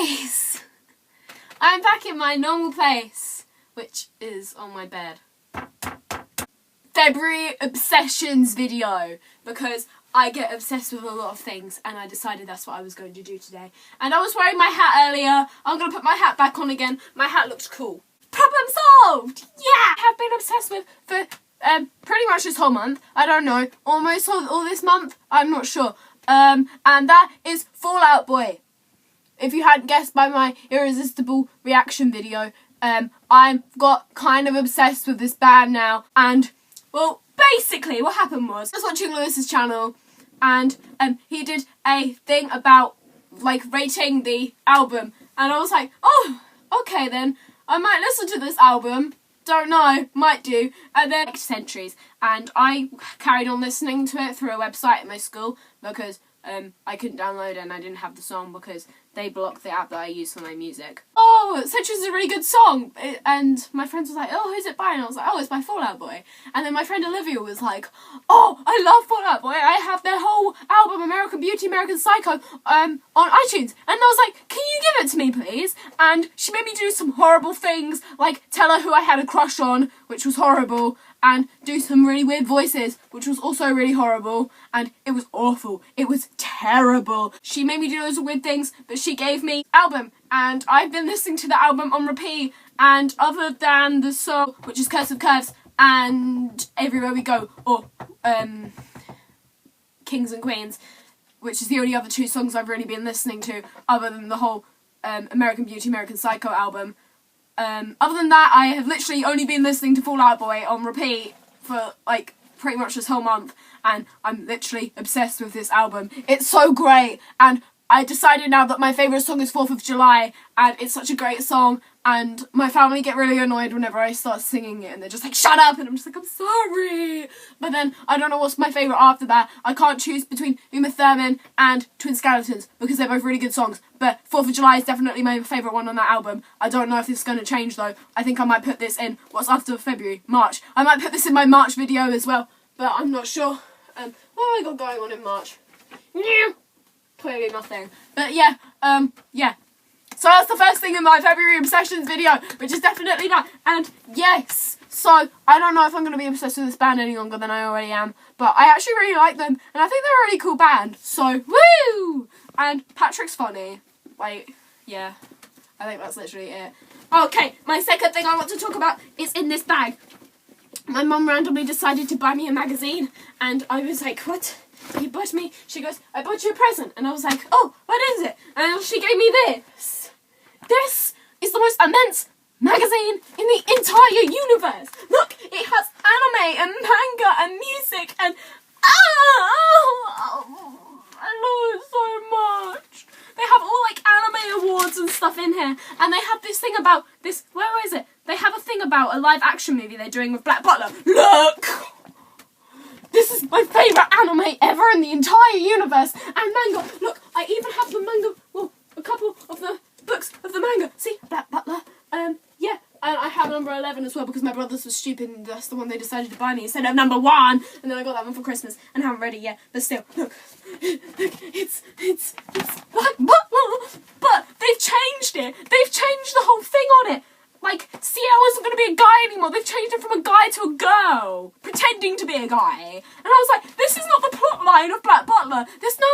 guys! I'm back in my normal place, which is on my bed. February obsessions video, because I get obsessed with a lot of things and I decided that's what I was going to do today. And I was wearing my hat earlier. I'm going to put my hat back on again. My hat looks cool. Problem solved! Yeah! I've been obsessed with for pretty much this whole month. I don't know. Almost all this month. I'm not sure. And that is Fall Out Boy. If you hadn't guessed by my irresistible reaction video, I've got kind of obsessed with this band now. And, well, basically what happened was I was watching Lewis's channel and he did a thing about, like, rating the album. And I was like, oh, okay then. I might listen to this album. Don't know, might do. And then centuries. And I carried on listening to it through a website at my school because I couldn't download it and I didn't have the song because they blocked the app that I use for my music. Oh, Centuries is a really good song. And my friends was like, oh, who's it by? And I was like, oh, it's by Fall Out Boy. And then my friend Olivia was like, oh, I love Fall Out Boy. I have their whole album, American Beauty, American Psycho, on iTunes. And I was like, can you give it to me, please? And she made me do some horrible things, like tell her who I had a crush on, which was horrible, and do some really weird voices, which was also really horrible, and it was awful. It was terrible. She made me do loads of weird things, but she gave me album, and I've been listening to the album on repeat, and other than the song, which is Curse of Curves, and Everywhere We Go, or Kings and Queens, which is the only other two songs I've really been listening to, other than the whole American Beauty, American Psycho album. Other than that, I have literally only been listening to Fall Out Boy on repeat for, like, pretty much this whole month, and I'm literally obsessed with this album. It's so great, and I decided now that my favourite song is 4th of July, and it's such a great song, and my family get really annoyed whenever I start singing it, and they're just like, shut up, and I'm just like, I'm sorry. But then, I don't know what's my favourite after that. I can't choose between Uma Thurman and Twin Skeletons, because they're both really good songs, but 4th of July is definitely my favourite one on that album. I don't know if this is going to change, though. I think I might put this in, what's after February? March. I might put this in my March video as well, but I'm not sure. What have I got going on in March? Clearly nothing. But yeah, yeah. So that's the first thing in my February Obsessions video, which is definitely that. And yes, so I don't know if I'm going to be obsessed with this band any longer than I already am, but I actually really like them, and I think they're a really cool band, so woo! And Patrick's funny. Like, yeah, I think that's literally it. Okay, my second thing I want to talk about is in this bag. My mum randomly decided to buy me a magazine, and I was like, what? You bought me? She goes, I bought you a present. And I was like, oh, what is it? And she gave me this. This is the most immense magazine in the entire universe. Look, it has anime and manga and music and... I love it so much. They have all, like, anime awards and stuff in here. And they have this thing about this... Where is it? They have a thing about a live-action movie they're doing with Black Butler. Look! This is my favourite anime ever in the entire universe. And manga. Look, I even have the manga. Well, a couple of the books of the manga. See, Black Butler. Yeah. And I have number 11 as well because my brothers were stupid and that's the one they decided to buy me instead of number 1. And then I got that one for Christmas and I haven't read it yet. But still, look. It's Black Butler. But they've changed it. They've changed the whole thing on it. Like, CL isn't going to be a guy anymore. They've changed him from a guy to a girl. Pretending to be a guy. And I was like, this is not the plot line of Black Butler. This no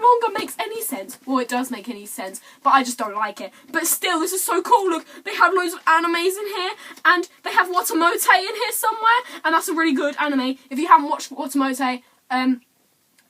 longer makes any sense. Well, it does make any sense, but I just don't like it. But still, this is so cool. Look, they have loads of animes in here, and they have Watamote in here somewhere, and that's a really good anime. If you haven't watched Watamote,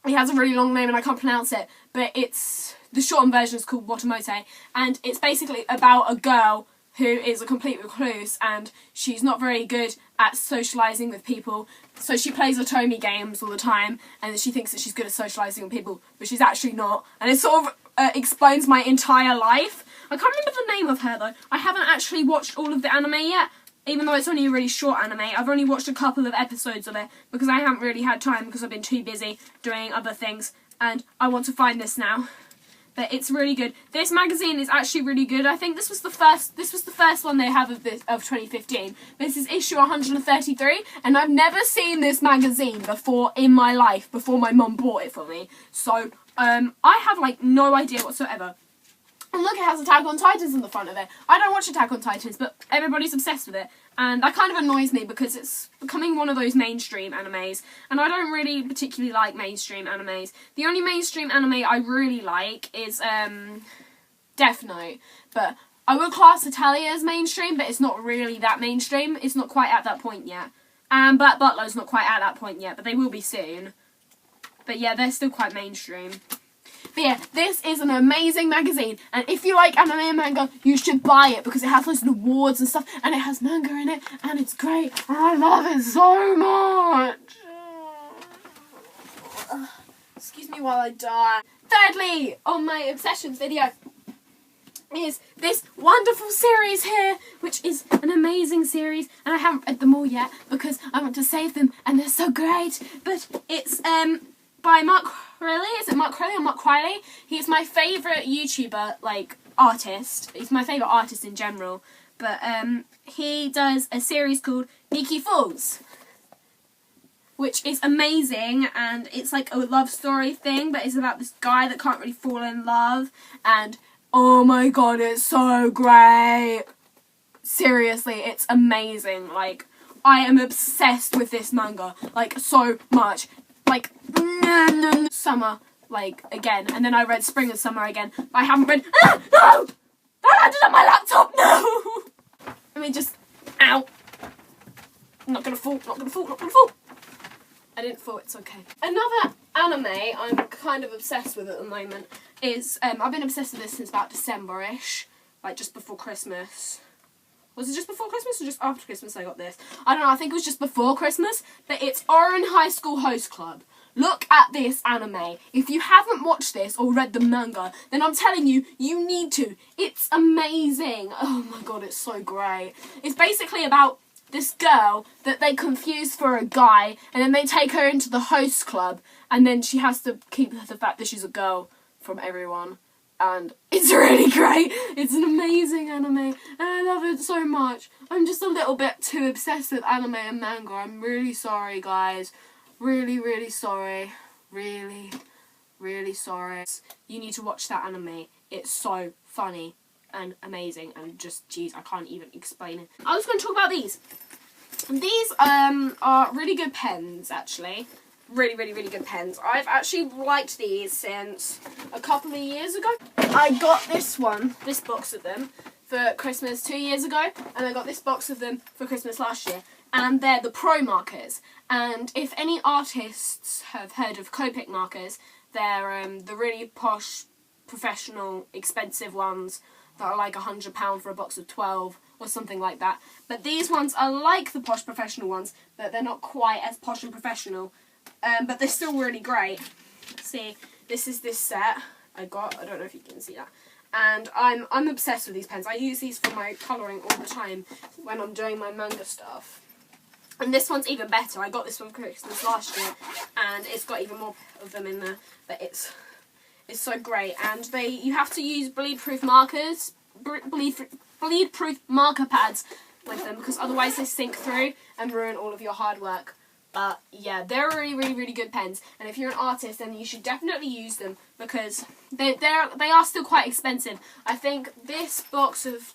he has a really long name and I can't pronounce it, but it's... The shortened version is called Watamote, and it's basically about a girl who is a complete recluse, and she's not very good at socialising with people, so she plays Otome games all the time, and she thinks that she's good at socialising with people, but she's actually not, and it sort of explains my entire life. I can't remember the name of her, though. I haven't actually watched all of the anime yet, even though it's only a really short anime. I've only watched a couple of episodes of it, because I haven't really had time, because I've been too busy doing other things, and I want to find this now. But it's really good. This magazine is actually really good. I think this was the first one they have of 2015. This is issue 133, and I've never seen this magazine before in my life, before my mum bought it for me. So, I have, like, no idea whatsoever. And look, it has Attack on Titans on the front of it. I don't watch Attack on Titans, but everybody's obsessed with it. And that kind of annoys me because it's becoming one of those mainstream animes. And I don't really particularly like mainstream animes. The only mainstream anime I really like is Death Note. But I would class Italia as mainstream, but it's not really that mainstream. It's not quite at that point yet. And Black Butler's not quite at that point yet, but they will be soon. But yeah, they're still quite mainstream. But yeah, this is an amazing magazine, and if you like anime and manga, you should buy it because it has loads of awards and stuff, and it has manga in it, and it's great, and I love it so much. Excuse me while I die. Thirdly, on my obsessions video, is this wonderful series here, which is an amazing series, and I haven't read them all yet because I want to save them, and they're so great. But it's by Mark Riley. Is it Mark Riley or Mark Riley? He's my favourite YouTuber, like, artist. He's my favourite artist in general. But he does a series called Nikki Falls, which is amazing, and it's like a love story thing, but it's about this guy that can't really fall in love, and oh my god, it's so great. Seriously, it's amazing. Like, I am obsessed with this manga, like, so much. Like, summer, like, again, and then I read spring and summer again, but I haven't read, no! That landed on my laptop, no! Let me just, ow. I'm not gonna fall, not gonna fall, not gonna fall. I didn't fall, it's okay. Another anime I'm kind of obsessed with at the moment is, I've been obsessed with this since about December-ish, like just before Christmas. Was it just before Christmas or just after Christmas I got this? I don't know, I think it was just before Christmas, but it's Oran High School Host Club. Look at this anime. If you haven't watched this or read the manga, then I'm telling you, you need to. It's amazing. Oh my god, it's so great. It's basically about this girl that they confuse for a guy, and then they take her into the host club, and then she has to keep the fact that she's a girl from everyone. And it's really great. It's an amazing anime, and I love it so much. I'm just a little bit too obsessed with anime and manga. I'm really sorry, guys. Really, really sorry. Really, really sorry. You need to watch that anime. It's so funny and amazing, and just, jeez, I can't even explain it. I was going to talk about these. These are really good pens, actually. Really, really, really good pens. I've actually liked these since a couple of years ago. I got this box of them for Christmas 2 years ago, and I got this box of them for Christmas last year. And they're the Pro markers. And if any artists have heard of Copic markers, they're the really posh, professional, expensive ones that are like £100 for a box of 12 or something like that. But these ones are like the posh professional ones, but they're not quite as posh and professional. But they're still really great. See, this is this set I got. I don't know if you can see that. And I'm obsessed with these pens. I use these for my colouring all the time when I'm doing my manga stuff. And this one's even better. I got this one for Christmas last year, and it's got even more of them in there. But it's so great. And you have to use bleed-proof markers, bleed-proof marker pads with them, because otherwise they sink through and ruin all of your hard work. But yeah, they're really, really, really good pens. And if you're an artist, then you should definitely use them, because they are still quite expensive. I think this box of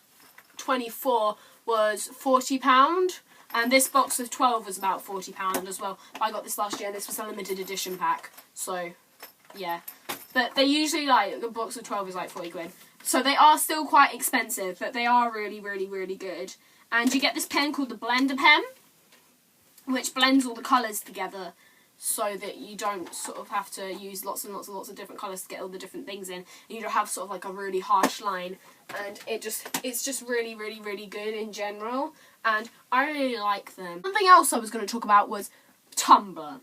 24 was £40. And this box of 12 was about £40 as well. I got this last year, and this was a limited edition pack. So, yeah. But they usually, like, a box of 12 is like 40 quid. So they are still quite expensive, but they are really, really, really good. And you get this pen called the Blender pen, which blends all the colours together so that you don't sort of have to use lots and lots of different colours to get all the different things in. And you don't have sort of like a really harsh line. And it's just really, really, really good in general. And I really like them. Something else I was going to talk about was Tumblr.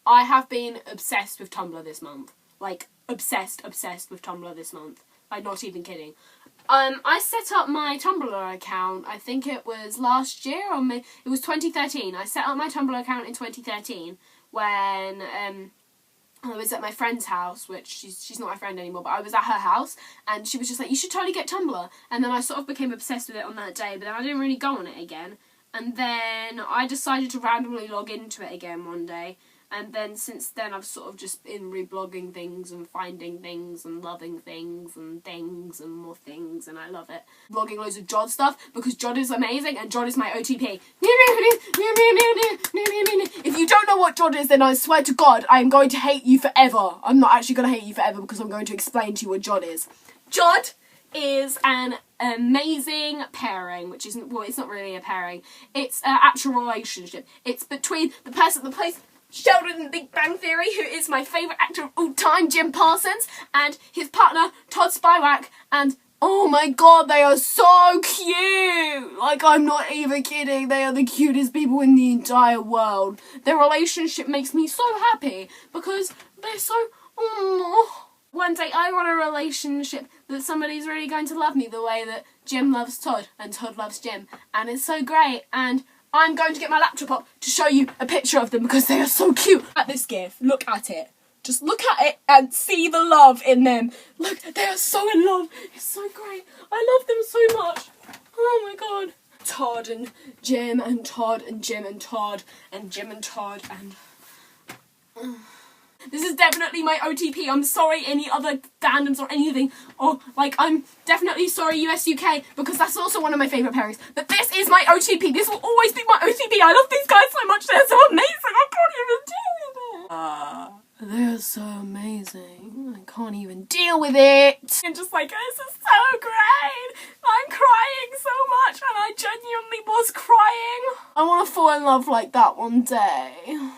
I have been obsessed with Tumblr this month. Like, obsessed with Tumblr this month. I'm not even kidding. I set up my Tumblr account, I think it was last year, or it was 2013. I set up my Tumblr account in 2013 when I was at my friend's house, which she's not my friend anymore, but I was at her house, and she was just like, you should totally get Tumblr. And then I sort of became obsessed with it on that day, but then I didn't really go on it again. And then I decided to randomly log into it again one day, And then since then I've sort of just been reblogging things and finding things and loving things and more things, and I love it. Vlogging loads of Jod stuff because Jod is amazing and Jod is my OTP. If you don't know what Jod is, then I swear to God I am going to hate you forever. I'm not actually going to hate you forever because I'm going to explain to you what Jod is. Jod is an amazing pairing, which isn't, well, it's not really a pairing. It's an actual relationship. It's between the person that plays Sheldon in Big Bang Theory, who is my favourite actor of all time, Jim Parsons, and his partner, Todd Spywak, and oh my God, they are so cute! Like, I'm not even kidding, they are the cutest people in the entire world. Their relationship makes me so happy, because they're so, One day I want a relationship that somebody's really going to love me the way that Jim loves Todd, and Todd loves Jim, and it's so great, and I'm going to get my laptop up to show you a picture of them because they are so cute. At this gift, look at it. Just look at it and see the love in them. Look, they are so in love. It's so great. I love them so much. Oh my God. Todd and Jim and Todd and Jim and Todd and Jim and Todd and... This is definitely my OTP. I'm sorry any other fandoms or anything. Or, like, I'm definitely sorry US UK because that's also one of my favourite pairings. But this is my OTP. This will always be my OTP. I love these guys so much. They're so amazing. I can't even deal with it. They're so amazing. I can't even deal with it. I'm just like, this is so great. I'm crying so much and I genuinely was crying. I want to fall in love like that one day.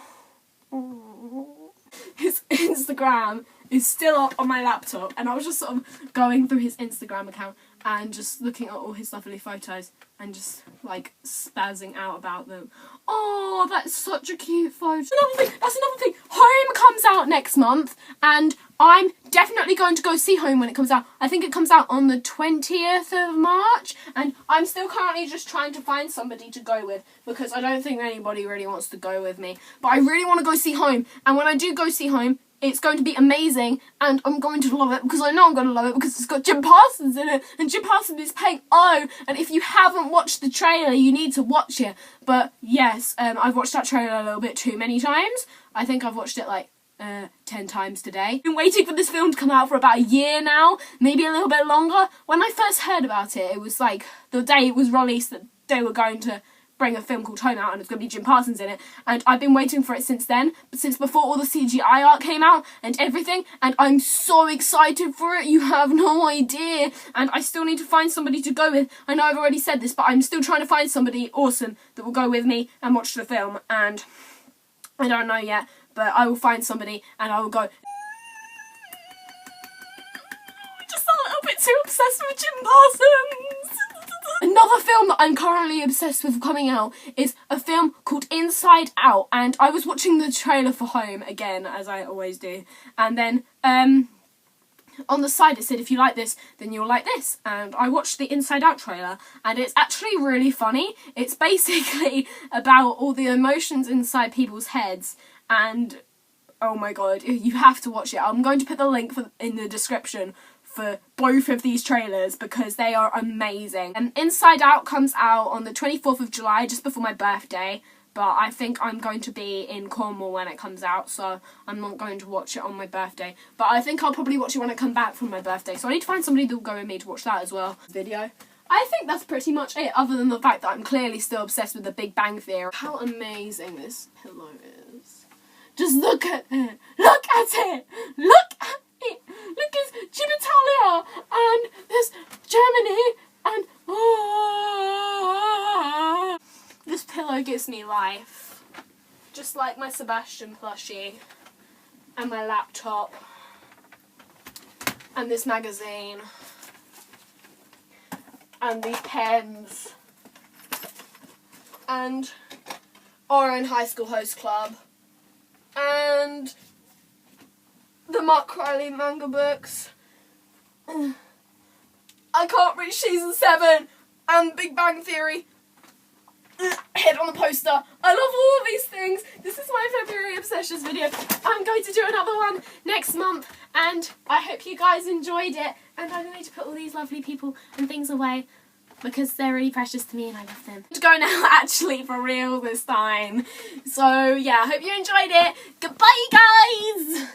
His Instagram is still up on my laptop, and I was just sort of going through his Instagram account and just looking at all his lovely photos and just like spazzing out about them. Oh, that's such a cute photo. That's another thing. Home comes out next month, and I'm definitely going to go see Home when it comes out. I think it comes out on the 20th of March, and I'm still currently just trying to find somebody to go with because I don't think anybody really wants to go with me. But I really want to go see Home, and when I do go see Home, it's going to be amazing, and I'm going to love it because I know I'm going to love it because it's got Jim Parsons in it, and Jim Parsons is playing O, and if you haven't watched the trailer, you need to watch it. But yes, I've watched that trailer a little bit too many times. I think I've watched it like 10 times today. I've been waiting for this film to come out for about a year now, maybe a little bit longer. When I first heard about it, it was like the day it was released that they were going to bring a film called Home out and it's going to be Jim Parsons in it, and I've been waiting for it since then, since before all the CGI art came out and everything, and I'm so excited for it, you have no idea, and I still need to find somebody to go with. I know I've already said this, but I'm still trying to find somebody awesome that will go with me and watch the film, and I don't know yet, but I will find somebody and I will go. Just a little bit too obsessed with Jim Parsons. Another film that I'm currently obsessed with coming out is a film called Inside Out, and I was watching the trailer for Home again, as I always do, and then on the side it said if you like this then you'll like this, and I watched the Inside Out trailer and it's actually really funny. It's basically about all the emotions inside people's heads, and oh my God, you have to watch it. I'm going to put the link in the description for both of these trailers because they are amazing. And Inside Out comes out on the 24th of July, just before my birthday, but I think I'm going to be in Cornwall when it comes out, so I'm not going to watch it on my birthday. But I think I'll probably watch it when I come back from my birthday, so I need to find somebody that will go with me to watch that as well. Video. I think that's pretty much it, other than the fact that I'm clearly still obsessed with the Big Bang Theory. How amazing this pillow is. Just look at it. Look at it. Look at it. Look, it's genitalia, and there's Germany, and this pillow gives me life. Just like my Sebastian plushie, and my laptop, and this magazine, and these pens, and Oran High School Host Club, and the Mark Riley manga books. I can't reach season 7 and Big Bang Theory. Head on the poster. I love all of these things. This is my February Obsessions video. I'm going to do another one next month, and I hope you guys enjoyed it. And I'm going to put all these lovely people and things away. because they're really precious to me and I love them. To go now, actually, for real this time. So yeah, I hope you enjoyed it. Goodbye, guys!